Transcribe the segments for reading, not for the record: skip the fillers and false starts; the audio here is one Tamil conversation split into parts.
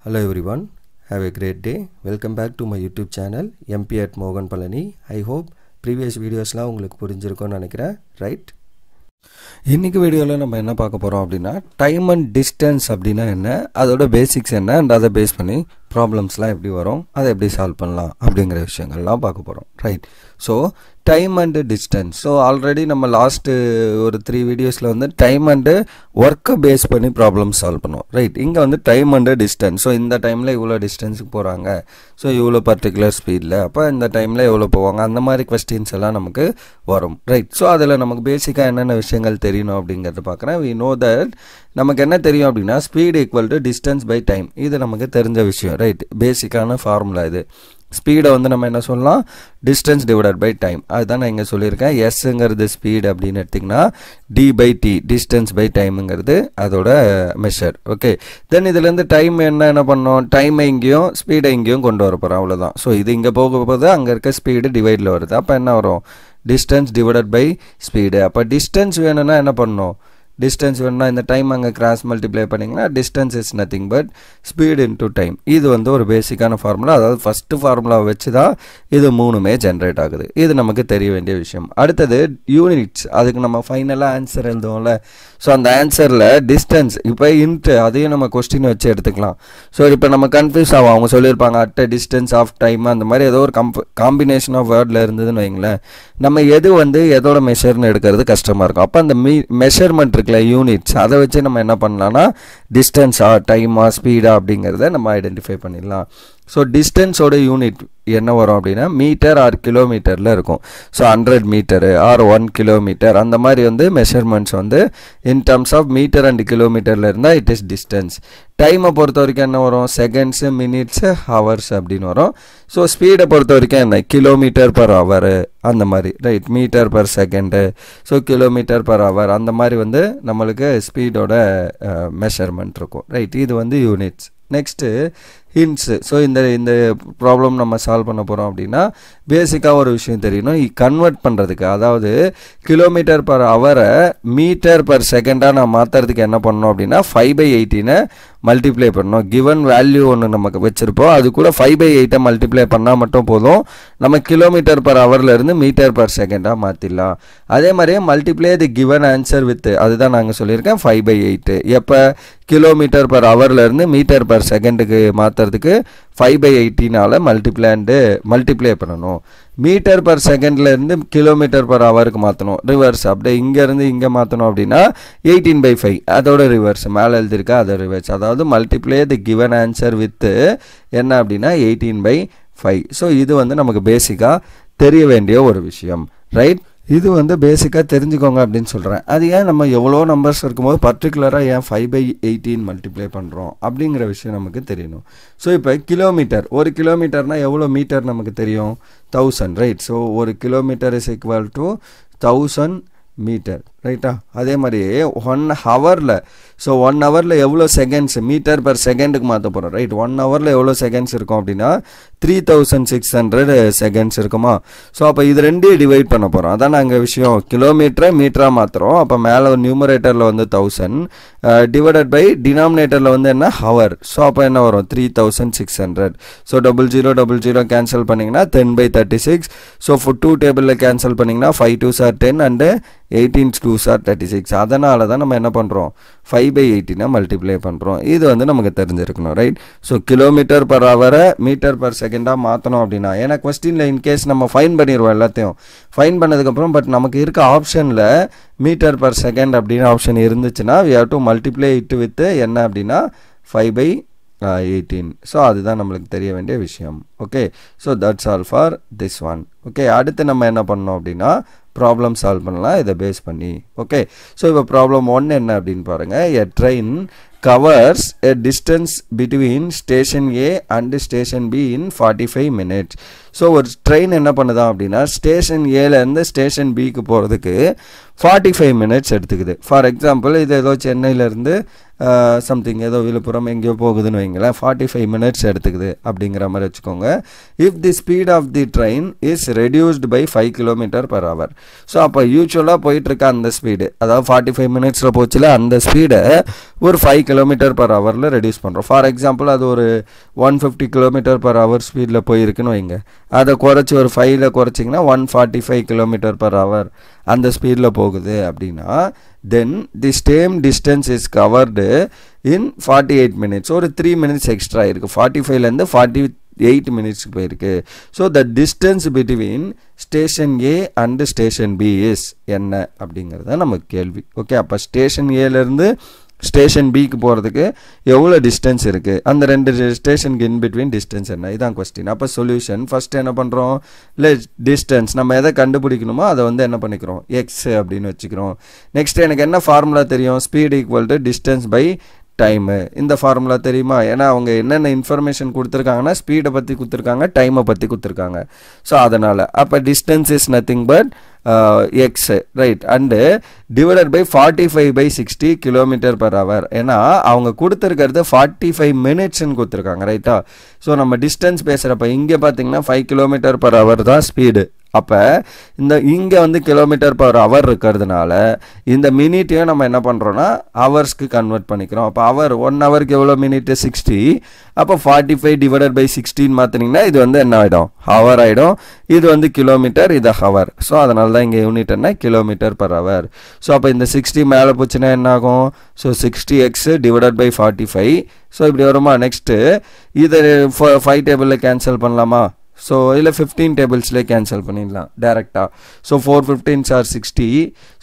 Hello everyone, have a great day. Welcome back to my YouTube channel MP at Mogan Palani. I hope previous videos la உங்களுக்கு புரிஞ்சிருக்கும்னு நினைக்கிறேன், right? இன்னைக்கு வீடியோல நம்ம என்ன பார்க்க போறோம் அப்படினா டைம் அண்ட் டிஸ்டன்ஸ் அப்படினா என்ன, அதோட பேசிக்ஸ் என்ன and அதை பேஸ் பண்ணி ப்ராப்ளம்ஸ்லாம் எப்படி வரும், அதை எப்படி சால்வ் பண்ணலாம் அப்படிங்கிற விஷயங்கள்லாம் பார்க்க போறோம், right? So time and distance. So already நம்ம லாஸ்ட் ஒரு 3 வீடியோஸில் வந்து டைம் அண்டு ஒர்க்கை பேஸ் பண்ணி ப்ராப்ளம் சால்வ் பண்ணுவோம், ரைட்? இங்கே வந்து டைம் அண்டு டிஸ்டன்ஸ். ஸோ இந்த டைமில் இவ்வளோ டிஸ்டன்ஸுக்கு போகிறாங்க, ஸோ இவ்வளோ பர்டிகுலர் ஸ்பீடில், அப்போ இந்த டைமில் எவ்வளோ போவாங்க, அந்த மாதிரி கொஸ்டின்ஸ் எல்லாம் நமக்கு வரும், ரைட்? ஸோ அதில் நமக்கு பேசிக்காக என்னென்ன விஷயங்கள் தெரியணும் அப்படிங்கிறத பார்க்குறேன். வி நோ தட் நமக்கு என்ன தெரியும் அப்படின்னா speed equal to distance by time. இது நமக்கு தெரிஞ்ச விஷயம், ரைட்? பேசிக்கான ஃபார்முலா இது. ஸ்பீடை வந்து நம்ம என்ன சொல்லலாம், டிஸ்டன்ஸ் டிவைடட் பை டைம். அதுதான் நான் இங்கே சொல்லியிருக்கேன். எஸ்ங்கிறது ஸ்பீட் அப்படின்னு எடுத்திங்கன்னா D by T, distance by டைமுங்கிறது அதோட மெஷர், ஓகே? தென் இதுலேருந்து டைம் என்ன பண்ணோம், டைமை இங்கேயும் ஸ்பீடை இங்கேயும் கொண்டு வர போகிறோம், அவ்வளோதான். ஸோ இது இங்கே போக போது அங்கே இருக்க ஸ்பீடு டிவைடில் வருது, அப்போ என்ன வரும், டிஸ்டன்ஸ் டிவைடட் பை ஸ்பீடு. அப்போ டிஸ்டன்ஸ் வேணும்னா என்ன பண்ணணும், டிஸ்டன்ஸ் வேணும்னா இந்த டைம் அங்கே கிராஸ் மல்டிப்ளை பண்ணிங்கன்னா distance is nothing but speed into time. இது வந்து ஒரு பேசிக்கான ஃபார்முலா, அதாவது ஃபஸ்ட்டு ஃபார்முலாவை வச்சு தான் இது மூணுமே ஜென்ரேட் ஆகுது. இது நமக்கு தெரிய வேண்டிய விஷயம். அடுத்தது யூனிட்ஸ். அதுக்கு நம்ம ஃபைனலாக ஆன்சர் எழுதுவோம்ல, ஸோ அந்த ஆன்சரில் டிஸ்டன்ஸ் இப்போ இன்ட்டு அதையும் நம்ம கொஸ்டின் வச்சு எடுத்துக்கலாம். ஸோ இப்போ நம்ம கன்ஃபியூஸ் ஆகும், அவங்க சொல்லியிருப்பாங்க அட் டிஸ்டன்ஸ் ஆஃப் டைம், அந்த மாதிரி ஏதோ ஒரு காம்பினேஷன் ஆஃப் வேர்டில் இருந்ததுன்னு வைங்களேன், நம்ம எது வந்து எதோட மெஷர்னு எடுக்கிறது கஷ்டமாக இருக்கும். அப்போ அந்த மெஷர்மெண்ட் இருக்குல்ல, யூனிட்ஸ், அதை வச்சு நம்ம என்ன பண்ணலாம்னா டிஸ்டன்ஸா டைமா ஸ்பீடா அப்படிங்கிறத நம்ம ஐடென்டிஃபை பண்ணிடலாம். ஸோ டிஸ்டன்ஸோட யூனிட் என்ன வரும் அப்படின்னா மீட்டர் ஆர் கிலோமீட்டரில் இருக்கும். ஸோ 100 மீட்டரு ஆர் 1 கிலோமீட்டர், அந்த மாதிரி வந்து மெஷர்மெண்ட்ஸ் வந்து in terms of metre and கிலோமீட்டரில் இருந்தால் இட் இஸ் டிஸ்டன்ஸ். டைமை பொறுத்த வரைக்கும் என்ன வரும், செகண்ட்ஸு மினிட்ஸு ஹவர்ஸ் அப்படின்னு வரும். ஸோ ஸ்பீடை பொறுத்த வரைக்கும் என்ன, கிலோமீட்டர் பர் ஹவரு அந்த மாதிரி, right? Metre per second, so kilometre per hour, அந்த மாதிரி வந்து நம்மளுக்கு ஸ்பீடோட மெஷர்மெண்ட் இருக்கும், ரைட்? இது வந்து யூனிட்ஸ். நெக்ஸ்ட்டு ஹிண்ட்ஸு. ஸோ இந்த ப்ராப்ளம் நம்ம சால்வ் பண்ண போகிறோம் அப்படின்னா பேசிக்காக ஒரு விஷயம் தெரியணும், கன்வெர்ட் பண்ணுறதுக்கு, அதாவது கிலோமீட்டர் பர் ஹவரை மீட்டர் பர் செகண்டாக நான் மாற்றுறதுக்கு என்ன பண்ணணும் அப்படின்னா 5/18 மல்டிப்ளை பண்ணணும். கிவன் வேல்யூ ஒன்று நமக்கு வச்சுருப்போம், அது கூட 5/8 மல்டிப்ளை பண்ணால் மட்டும் போதும், நம்ம கிலோமீட்டர் பர் ஹவர்லேருந்து மீட்டர் பர் செகண்டாக மாற்றிடலாம். அதே மாதிரியே multiply the given answer with, அதுதான் நாங்கள் சொல்லியிருக்கேன் 5/8. எப்போ கிலோமீட்டர் பர் ஹவர்லேருந்து மீட்டர் பர் செகண்டுக்கு மாற்றுறதுக்கு 5/18 மல்டிப்ளை பண்ணணும். மீட்டர் பர் செகண்ட்லேருந்து கிலோமீட்டர் பர் ஹவருக்கு மாற்றணும், ரிவர்ஸ். அப்படியே இங்கேருந்து இங்கே மாற்றணும் அப்படின்னா 18/5, அதோட ரிவர்ஸ், மேலே எழுதியிருக்கா அதை ரிவர்ஸ். அதாவது multiply the given answer with என்ன அப்படின்னா 18/5. ஸோ இது வந்து நமக்கு பேசிக்காக தெரிய வேண்டிய ஒரு விஷயம், ரைட்? இது வந்து பேசிக்காக தெரிஞ்சுக்கோங்க அப்படின்னு சொல்கிறேன். அது ஏன் நம்ம எவ்வளோ நம்பர்ஸ் இருக்கும்போது பர்டிகுலராக ஏன் 5/18 மல்டிப்ளை பண்ணுறோம் அப்படிங்கிற விஷயம் நமக்கு தெரியணும். ஸோ இப்போ கிலோமீட்டர், ஒரு கிலோமீட்டர்னால் எவ்வளோ மீட்டர் நமக்கு தெரியும், 1000, ரைட்? ஸோ ஒரு kilometre is equal to 1000 metre, ரைட்டா? அதே மாதிரி 1 ஹவரில், ஸோ 1 ஹவரில் எவ்வளோ செகண்ட்ஸ், மீட்டர் பர் செகண்டுக்கு மாற்ற போகிறோம், ரைட்? 1 ஹவரில் எவ்வளோ செகண்ட்ஸ் இருக்கும் அப்படின்னா 3600 செகண்ட்ஸ் இருக்குமா? ஸோ அப்போ இது ரெண்டையும் டிவைட் பண்ண போகிறோம், அதான் நாங்கள் விஷயம். கிலோமீட்டரை மீட்டராக மாற்றுறோம், அப்போ மேலே நியூமரேட்டரில் வந்து 1000 டிவைடட் பை டினாமினேட்டரில் வந்து என்ன, ஹவர். ஸோ அப்போ என்ன வரும், 3600. ஸோ 0000 கேன்சல் பண்ணிங்கன்னா 10/36. ஸோ 2 டேபிளில் கேன்சல் பண்ணிங்கன்னா 5 2s are 10 and 18 2s are 36. அதனால தான் நம்ம என்ன பண்ணுறோம், 5/18 மல்டிப்ளை பண்ணுறோம். இது வந்து நமக்கு தெரிஞ்சிருக்கணும், ரைட்? ஸோ கிலோமீட்டர் பர் ஹவரை மீட்டர் பர் செகண்டாக மாற்றணும் அப்படின்னா, ஏன்னா கொஸ்டினில் இன்கேஸ் நம்ம ஃபைன் பண்ணிடுவோம், எல்லாத்தையும் ஃபைன் பண்ணதுக்கப்புறம் பட் நமக்கு இருக்க ஆப்ஷனில் மீட்டர் பர் செகண்ட் அப்படின்னு ஆப்ஷன் இருந்துச்சுன்னா we have to multiply it with என்ன அப்படின்னா 5/18. ஸோ அதுதான் நம்மளுக்கு தெரிய வேண்டிய விஷயம், okay? So that's all for this one, okay? அடுத்து நம்ம என்ன பண்ணோம் அப்படின்னா ப்ராப்ளம் சால்வ் பண்ணலாம் இதை பேஸ் பண்ணி, ஓகே? ஸோ இப்போ ப்ராப்ளம் 1 என்ன அப்படின்னு பாருங்கள். எ train covers a distance between station A and station B in 45 minutes. So ஒரு ட்ரெயின் என்ன பண்ணுதான் அப்படின்னா ஸ்டேஷன் ஏலேருந்து ஸ்டேஷன் பிக்கு போகிறதுக்கு 45 மினிட்ஸ் எடுத்துக்குது. ஃபார் எக்ஸாம்பிள் இது ஏதோ சென்னையிலேருந்து சம்திங் ஏதோ விழுப்புரம் எங்கேயோ போகுதுன்னு வைங்களேன் 45 minutes எடுத்துக்குது அப்படிங்கிற மாதிரி வச்சுக்கோங்க. If the speed of the train is reduced by 5 km/h. So அப்போ யூஸ்வலாக போயிட்டுருக்க அந்த ஸ்பீடு அதாவது 45 minutes போச்சுல அந்த ஸ்பீடை ஒரு 5 km/h ரெடியூஸ் பண்ணுறோம். ஃபார் எக்ஸாம்பிள் அது ஒரு 150 km/h ஸ்பீடில் போயிருக்குன்னு வைங்க. அதை குறைச்சி ஒரு 5ல் குறைச்சிங்கன்னா 145 km/h அந்த ஸ்பீடில் போகுது அப்படின்னா then the same distance is covered in 48 minutes. ஒரு 3 minutes எக்ஸ்ட்ரா இருக்குது. 45லேருந்து 48 minutes போயிருக்கு. So the distance between station A and station B is என்ன அப்படிங்கிறது தான் நமக்கு கேள்வி. ஓகே, அப்போ ஸ்டேஷன் ஏலேருந்து ஸ்டேஷன் பிக்கு போகிறதுக்கு எவ்வளோ டிஸ்டன்ஸ் இருக்குது, அந்த 2 ஸ்டேஷனுக்கு இன்பிட்வீன் டிஸ்டன்ஸ் என்ன, இதான் கொஸ்டின். அப்போ சொல்யூஷன் ஃபஸ்ட்டு என்ன பண்ணுறோம், இல்லை டிஸ்டன்ஸ் நம்ம எதை கண்டுபிடிக்கணுமோ அதை வந்து என்ன பண்ணிக்கிறோம், எக்ஸ் அப்படின்னு வச்சுக்கிறோம். நெக்ஸ்ட் எனக்கு என்ன ஃபார்முலா தெரியும், speed equal to distance by time. இந்த ஃபார்முலா தெரியுமா, ஏன்னா அவங்க என்னென்ன இன்ஃபர்மேஷன் கொடுத்துருக்காங்கன்னா ஸ்பீடை பற்றி கொடுத்துருக்காங்க, டைமை பற்றி கொடுத்துருக்காங்க. ஸோ அதனால் அப்போ distance is nothing but x, right, and divided by 45/60 km/h. ஏன்னா அவங்க கொடுத்துருக்கிறது 45 minutesன்னு கொடுத்துருக்காங்க, ரைட்டா. ஸோ நம்ம டிஸ்டன்ஸ் பேசுகிறப்ப இங்கே பார்த்தீங்கன்னா 5 km/h தான் ஸ்பீடு. அப்போ இந்த இங்கே வந்து km/h இருக்கிறதுனால இந்த மினிட்டையும் நம்ம என்ன பண்ணுறோன்னா ஹவர்ஸ்க்கு கன்வெர்ட் பண்ணிக்கிறோம். அப்போ ஹவர் 1 ஹவருக்கு எவ்வளோ மினிட்டு 60. அப்போ 45/16 மாற்றினீங்கன்னா இது வந்து என்ன ஆகிடும், ஹவர் ஆகிடும். இது வந்து கிலோமீட்டர், இது ஹவர். ஸோ அதனால தான் இங்கே யூனிட் என்ன km/h. ஸோ அப்போ இந்த 60 மேலே போச்சுன்னா என்ன ஆகும், so 60x divided by 45. So இப்படி வருமா. நெக்ஸ்ட்டு இதை 5 டேபிளில் கேன்சல் பண்ணலாமா, ஸோ இதில் 15 டேபிள்ஸ்லேயே கேன்சல் பண்ணிடலாம் டேரெக்டாக. So 4 15s are 60.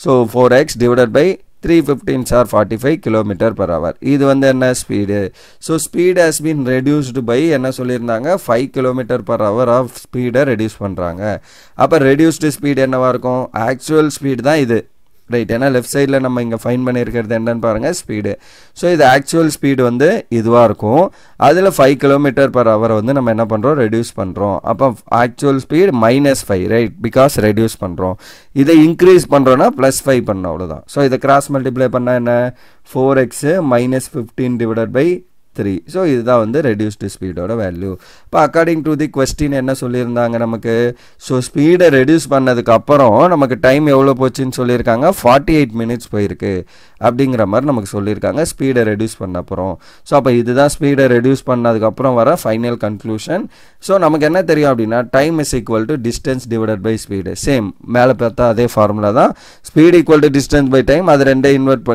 So 4x divided by 3 15s are 45 km/h. இது வந்து என்ன speed. So speed has been reduced by என்ன சொல்லியிருந்தாங்க, 5 km/h ஆஃப் ஸ்பீடை ரெடியூஸ் பண்ணுறாங்க. அப்போ ரெடியூஸ்டு ஸ்பீடு என்னவாக இருக்கும், ஆக்சுவல் ஸ்பீடு தான் இது, ரைட். ஏன்னா லெஃப்ட் சைடில் நம்ம இங்கே ஃபைன் பண்ணியிருக்கிறது என்னன்னு பாருங்கள், ஸ்பீடு. ஸோ இது ஆக்சுவல் ஸ்பீடு வந்து இதுவாக இருக்கும். அதில் 5 km/h வந்து நம்ம என்ன பண்ணுறோம், ரெடியூஸ் பண்ணுறோம். அப்போ actual speed -5, right, because reduce பண்ணுறோம். இதை இன்க்ரீஸ் பண்ணுறோன்னா +5 பண்ணோம், அவ்வளோதான். ஸோ இதை கிராஸ் மல்டிப்ளை பண்ணால் என்ன, 4x - 15 டிவைடட் பை 3. ஸோ இதுதான் வந்து ரெடியூஸ்டு ஸ்பீடோட வேல்யூ. இப்போ அக்கார்டிங் டு தி கொஸ்டின் என்ன சொல்லியிருந்தாங்க நமக்கு, ஸோ ஸ்பீடை ரெடியூஸ் பண்ணதுக்கு அப்புறம் நமக்கு டைம் எவ்வளோ போச்சுன்னு சொல்லியிருக்காங்க, 48 minutes போயிருக்கு அப்படிங்கிற மாதிரி நமக்கு சொல்லியிருக்காங்க ஸ்பீடை ரெடியூஸ் பண்ண அப்புறம். ஸோ அப்போ இதுதான் ஸ்பீடை ரெடியூஸ் பண்ணதுக்கப்புறம் வர ஃபைனல் கன்க்ளூஷன். ஸோ நமக்கு என்ன தெரியும் அப்படின்னா, time is equal to distance divided by speed. Same மேலே பார்த்தா அதே ஃபார்முலா தான், speed equal to distance by time. அது ரெண்டே இன்வெர்ட்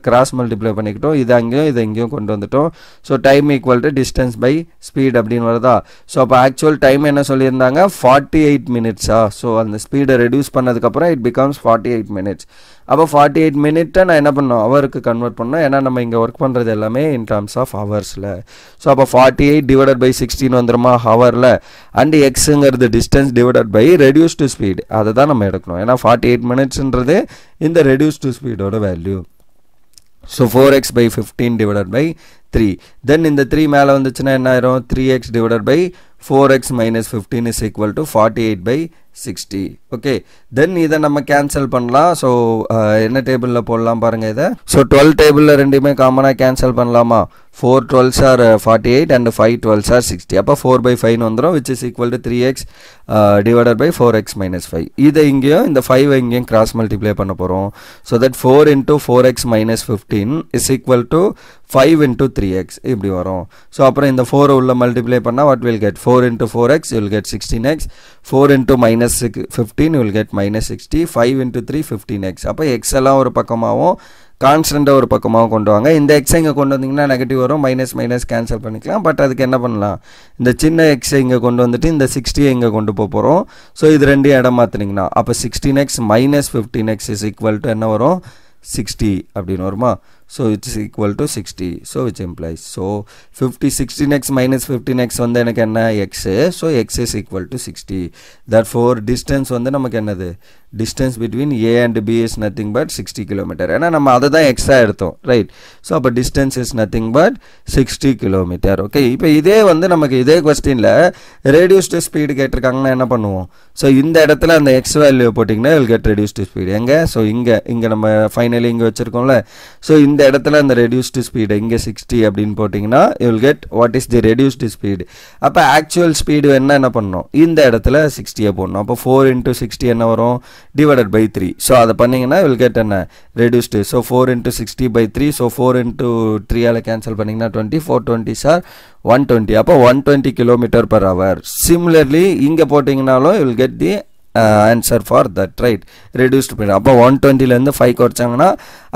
கிராஸ் மல்டிப்ளை பண்ணிக்கிட்டோம். இது அங்கேயும் இதை இங்கேயும் கொண்டு வந்துட்டோம். So time equal to distance by speed அப்படின்னு வருதா. ஸோ அப்போ ஆக்சுவல் டைம் என்ன சொல்லியிருந்தாங்க, 48 minutes. ஸோ அந்த ஸ்பீடை ரெடியூஸ் பண்ணதுக்கப்புறம் இட் பிகம்ஸ் 48 minutes. அப்போ 48 minute நான் என்ன பண்ணோம், ஹவருக்கு கன்வெர்ட் பண்ணோம். ஏன்னா நம்ம இங்கே ஒர்க் பண்ணுறது எல்லாமே இன் டர்ம்ஸ் ஆஃப் ஹவர்ஸில். ஸோ அப்போ 48 டிவைடட் பை 16 வந்துருமா ஹவரில். அண்டு எக்ஸுங்கிறது distance divided by reduced speed, அதை தான் நம்ம எடுக்கணும். ஏன்னா 48 minutesன்றது இந்த ரெடியூஸ்டு ஸ்பீடோட value. So 4x by 15 divided by 3. Then இந்த 3 மேலே வந்துச்சுன்னா என்ன ஆயிரும், 3x divided by 4x minus 15 is equal to 48/60. Okay, தென் இதை நம்ம கேன்சல் பண்ணலாம். ஸோ என்ன டேபிளில் போடலாம் பாருங்கள் இதை. ஸோ 12 டேபிளில் ரெண்டுமே காமனாக கேன்சல் பண்ணலாமா. 4 12s are 48 and 5 12s are 60. அப்போ 4/5 வந்துடும், which is equal to 3x divided by 4x minus 5. இதை இங்கேயும் இந்த 5 இங்கேயும் கிராஸ் மல்டிப்ளை பண்ண போகிறோம். So that 4 into 4x minus 15 is equal to 5 into 3x இப்படி வரும். ஸோ அப்புறம் இந்த 4 உள்ள மல்டிப்ளை பண்ணால் what will get, 4 into 4x you will get 16x, 4 into minus 15 you will get -60, 5 into 3 15x. அப்போ x எல்லாம் ஒரு பக்கமாகவும் கான்ஸ்டண்ட்டாக ஒரு பக்கமாகவும் கொண்டு வாங்க. இந்த எக்ஸை இங்கே கொண்டு வந்தீங்கன்னா நெகட்டிவ் வரும், மைனஸ் கேன்சல் பண்ணிக்கலாம். பட் அதுக்கு என்ன பண்ணலாம், இந்த சின்ன எக்ஸை இங்கே கொண்டு வந்துட்டு இந்த 60 இங்கே கொண்டு போகிறோம். ஸோ இது ரெண்டையும் இடம் மாற்றினீங்கன்னா அப்போ 16x minus 15x is equal to என்ன வரும், 60 அப்படின்னு வருமா. So it's equal to 60. So which implies, so 16x minus 15x வந்து எனக்கு என்ன, x. So x is equal to 60. Therefore distance வந்து நமக்கு என்னது, distance between A and B is nothing but 60 km. ஏன்னா நம்ம அதை தான் x எடுத்தோம், ரைட். ஸோ அப்போ distance is nothing but 60 km. Okay, இப்போ இதே வந்து நமக்கு இதே கொஸ்டினில் ரெடியூஸ்டு ஸ்பீடு கேட்டிருக்காங்கன்னா என்ன பண்ணுவோம். ஸோ இந்த இடத்துல அந்த x வேல்யூ போட்டிங்கன்னா will get reduced speed எங்கே. ஸோ இங்கே நம்ம ஃபைனலி இங்கே வச்சுருக்கோம்ல. ஸோ இந்த இந்த இடத்துல அந்த ரெடியூஸ்டு ஸ்பீடு இங்கே 60 அப்படின்னு போட்டிங்கன்னா you will get what is the reduced speed. அப்போ ஆக்சுவல் ஸ்பீடு என்ன பண்ணணும், இந்த இடத்துல 60 போடணும். அப்போ 4 × 60 என்ன வரும், டிவைடட் பை 3. ஸோ அதை பண்ணிங்கன்னா வில் கெட் என்ன ரெடியூஸ்டு. ஸோ 4 × 60/3. ஸோ 4 × 3 கேன்சல் பண்ணிங்கன்னா 20. 420 சார் 120. அப்போ 120 km/h. சிமிலர்லி இங்கே போட்டிங்கனாலும் will get the answer for that, right, reduced speed. அப்போ 120லேருந்து 5 குறைச்சாங்கன்னா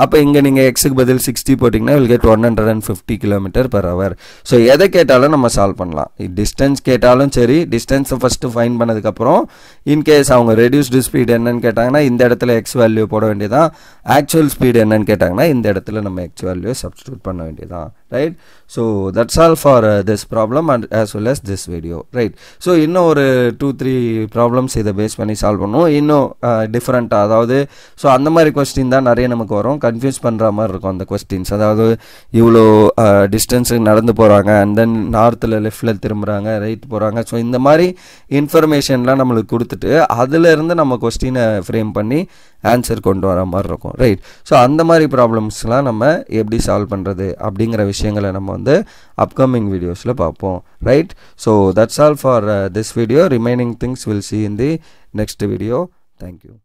அப்போ இங்கே நீங்கள் எக்ஸுக்கு பதில் 60 போட்டிங்கன்னா வில் கெட் 150 km/h. ஸோ எதை கேட்டாலும் நம்ம சால்வ் பண்ணலாம். டிஸ்டன்ஸ் கேட்டாலும் சரி, டிஸ்டன்ஸை ஃபஸ்ட்டு ஃபைன் பண்ணதுக்கப்புறம் இன்கேஸ் அவங்க ரெடியூஸ்டு ஸ்பீடு என்னன்னு கேட்டாங்கன்னா இந்த இடத்துல எக்ஸ் வேல்யூ போட வேண்டியதான். ஆக்சுவல் ஸ்பீடு என்னன்னு கேட்டாங்கன்னா இந்த இடத்துல நம்ம எக்ஸ் வேல்யூ சப்ஸ்டியூட் பண்ண வேண்டியதான், right. So that's all for this problem and as well as this video, right. So இன்னும் ஒரு 2-3 ப்ராப்ளம்ஸ் இதை பேஸ் பண்ணி சால்வ் பண்ணுவோம். இன்னும் டிஃப்ரெண்ட்டாக, அதாவது ஸோ அந்த மாதிரி கொஸ்டின் தான் நிறைய நமக்கு வரும். கன்ஃபியூஸ் பண்ணுற மாதிரி இருக்கும் அந்த கொஸ்டின்ஸ். அதாவது இவ்வளோ டிஸ்டன்ஸுக்கு நடந்து போகிறாங்க, அண்ட் தென் நார்த்தில் லெஃப்டில் திரும்புகிறாங்க, ரைட் போகிறாங்க. ஸோ இந்த மாதிரி இன்ஃபர்மேஷன்லாம் நம்மளுக்கு கொடுத்துட்டு அதிலேருந்து நம்ம கொஸ்டினை ஃப்ரேம் பண்ணி ஆன்சர் கொண்டு வர மாதிரி இருக்கும், ரைட். ஸோ அந்த மாதிரி ப்ராப்ளம்ஸ்லாம் நம்ம எப்படி சால்வ் பண்ணுறது அப்படிங்கிற விஷயங்களை நம்ம வந்து அப்கமிங் வீடியோஸில் பார்ப்போம், right. So that's all for this video. Remaining things will see in the next video. Thank you.